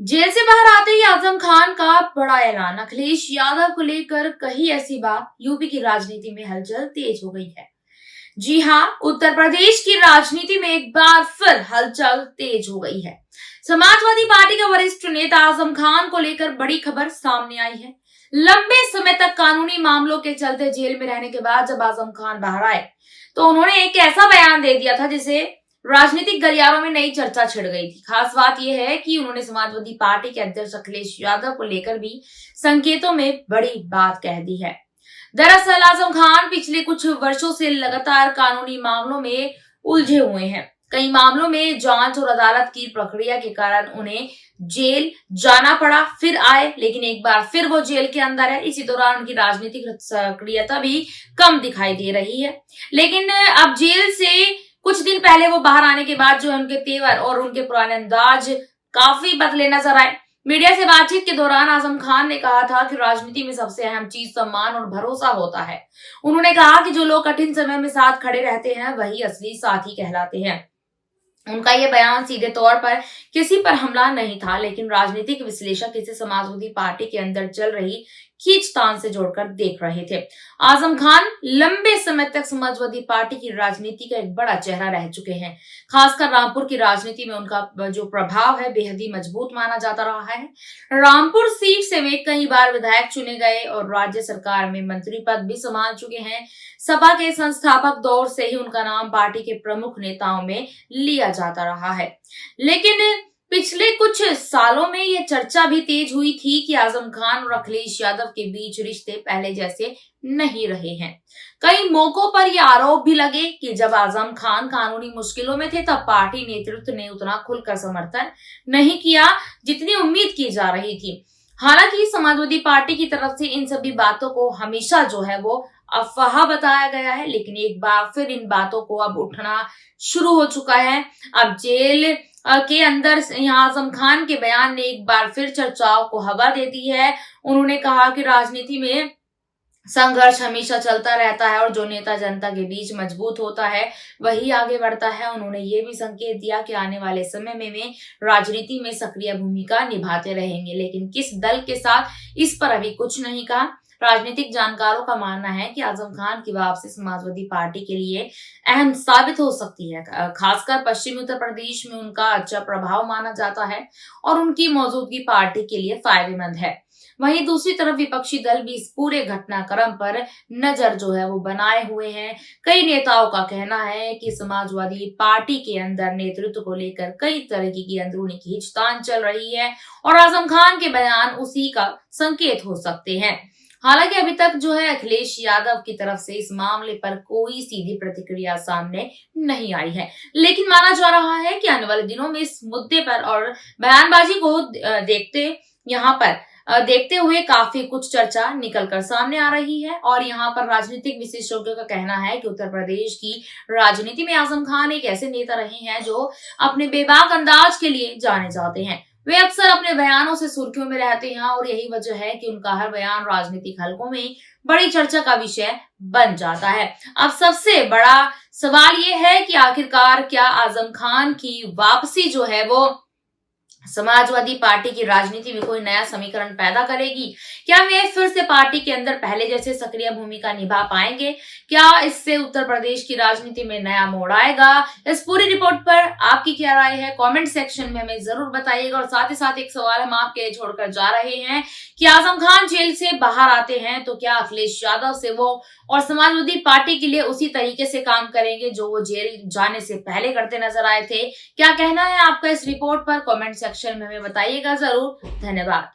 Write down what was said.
Jail से बाहर आते ही आजम खान का बड़ा ऐलान। अखिलेश यादव को लेकर कही ऐसी बात, यूपी की राजनीति में हलचल तेज हो गई है। जी हां, उत्तर प्रदेश की राजनीति में एक बार फिर हलचल तेज हो गई है। समाजवादी पार्टी के वरिष्ठ नेता आजम खान को लेकर बड़ी खबर सामने आई है। लंबे समय तक कानूनी मामलों के चलते जेल में रहने के बाद जब आजम खान बाहर आए तो उन्होंने एक ऐसा बयान दे दिया था जिसे राजनीतिक गलियारों में नई चर्चा छिड़ गई थी। खास बात यह है कि उन्होंने समाजवादी पार्टी के अध्यक्ष अखिलेश यादव को लेकर भी संकेतों में बड़ी बात कह दी है। दरअसल आजम खान पिछले कुछ वर्षों से लगातार कानूनी मामलों में उलझे हुए हैं। कई मामलों में जांच और अदालत की प्रक्रिया के कारण उन्हें जेल जाना पड़ा, फिर आए, लेकिन एक बार फिर वो जेल के अंदर है। इसी दौरान उनकी राजनीतिक सक्रियता भी कम दिखाई दे रही है। लेकिन अब जेल से कुछ दिन पहले वो बाहर आने के बाद जो उनके तेवर और उनके पुराने अंदाज काफी बदले नजर आए। मीडिया से बातचीत के दौरान आजम खान ने कहा था कि राजनीति में सबसे अहम चीज सम्मान और भरोसा होता है। उन्होंने कहा कि जो लोग कठिन समय में साथ खड़े रहते हैं वही असली साथी कहलाते हैं। उनका यह बयान सीधे तौर पर किसी पर हमला नहीं था, लेकिन राजनीतिक विश्लेषक इसे समाजवादी पार्टी के अंदर चल रही खींचतान से जोड़कर देख रहे थे। आजम खान लंबे समय तक समाजवादी पार्टी की राजनीति का एक बड़ा चेहरा रह चुके हैं। खासकर रामपुर की राजनीति में उनका जो प्रभाव है बेहद ही मजबूत माना जाता रहा है। रामपुर सीट से वे कई बार विधायक चुने गए और राज्य सरकार में मंत्री पद भी संभाल चुके हैं। सपा के संस्थापक दौर से ही उनका नाम पार्टी के प्रमुख नेताओं में लिया जाता रहा है। लेकिन पिछले कुछ सालों में यह चर्चा भी तेज हुई थी कि आजम खान और अखिलेश यादव के बीच रिश्ते पहले जैसे नहीं रहे हैं। कई मौकों पर यह आरोप भी लगे कि जब आजम खान कानूनी मुश्किलों में थे तब पार्टी नेतृत्व ने उतना खुलकर समर्थन नहीं किया जितनी उम्मीद की जा रही थी। हालांकि समाजवादी पार्टी की तरफ से इन सभी बातों को हमेशा जो है वो अफवाह बताया गया है, लेकिन एक बार फिर इन बातों को अब उठना शुरू हो चुका है। अब जेल के अंदर यहाँ आजम खान के बयान ने एक बार फिर चर्चाओं को हवा दे दी है। उन्होंने कहा कि राजनीति में संघर्ष हमेशा चलता रहता है और जो नेता जनता के बीच मजबूत होता है वही आगे बढ़ता है। उन्होंने ये भी संकेत दिया कि आने वाले समय में वे राजनीति में सक्रिय भूमिका निभाते रहेंगे, लेकिन किस दल के साथ इस पर अभी कुछ नहीं कहा। राजनीतिक जानकारों का मानना है कि आजम खान की वापसी समाजवादी पार्टी के लिए अहम साबित हो सकती है। खासकर पश्चिमी उत्तर प्रदेश में उनका अच्छा प्रभाव माना जाता है और उनकी मौजूदगी पार्टी के लिए फायदेमंद है। वहीं दूसरी तरफ विपक्षी दल भी इस पूरे घटनाक्रम पर नजर जो है वो बनाए हुए हैं। कई नेताओं का कहना है कि समाजवादी पार्टी के अंदर नेतृत्व को लेकर कई तरीके की अंदरूनी खींचतान चल रही है और आजम खान के बयान उसी का संकेत हो सकते हैं। हालांकि अभी तक जो है अखिलेश यादव की तरफ से इस मामले पर कोई सीधी प्रतिक्रिया सामने नहीं आई है, लेकिन माना जा रहा है कि आने वाले दिनों में इस मुद्दे पर और बयानबाजी को देखते हुए काफी कुछ चर्चा निकलकर सामने आ रही है। और यहाँ पर राजनीतिक विशेषज्ञों का कहना है कि उत्तर प्रदेश की राजनीति में आजम खान एक ऐसे नेता रहे हैं जो अपने बेबाक अंदाज के लिए जाने जाते हैं। वे अक्सर अपने बयानों से सुर्खियों में रहते हैं और यही वजह है कि उनका हर बयान राजनीतिक हलकों में बड़ी चर्चा का विषय बन जाता है। अब सबसे बड़ा सवाल यह है कि आखिरकार क्या आजम खान की वापसी जो है वो समाजवादी पार्टी की राजनीति में कोई नया समीकरण पैदा करेगी? क्या वे फिर से पार्टी के अंदर पहले जैसे सक्रिय भूमिका निभा पाएंगे? क्या इससे उत्तर प्रदेश की राजनीति में नया मोड़ आएगा? इस पूरी रिपोर्ट पर आपकी क्या राय है? कमेंट सेक्शन में हमें जरूर बताइएगा। और साथ ही साथ एक सवाल हम आपके छोड़कर जा रहे हैं कि आजम खान जेल से बाहर आते हैं तो क्या अखिलेश यादव से वो और समाजवादी पार्टी के लिए उसी तरीके से काम करेंगे जो वो जेल जाने से पहले करते नजर आए थे? क्या कहना है आपका इस रिपोर्ट पर? कमेंट सेक्शन में हमें बताइएगा जरूर। धन्यवाद।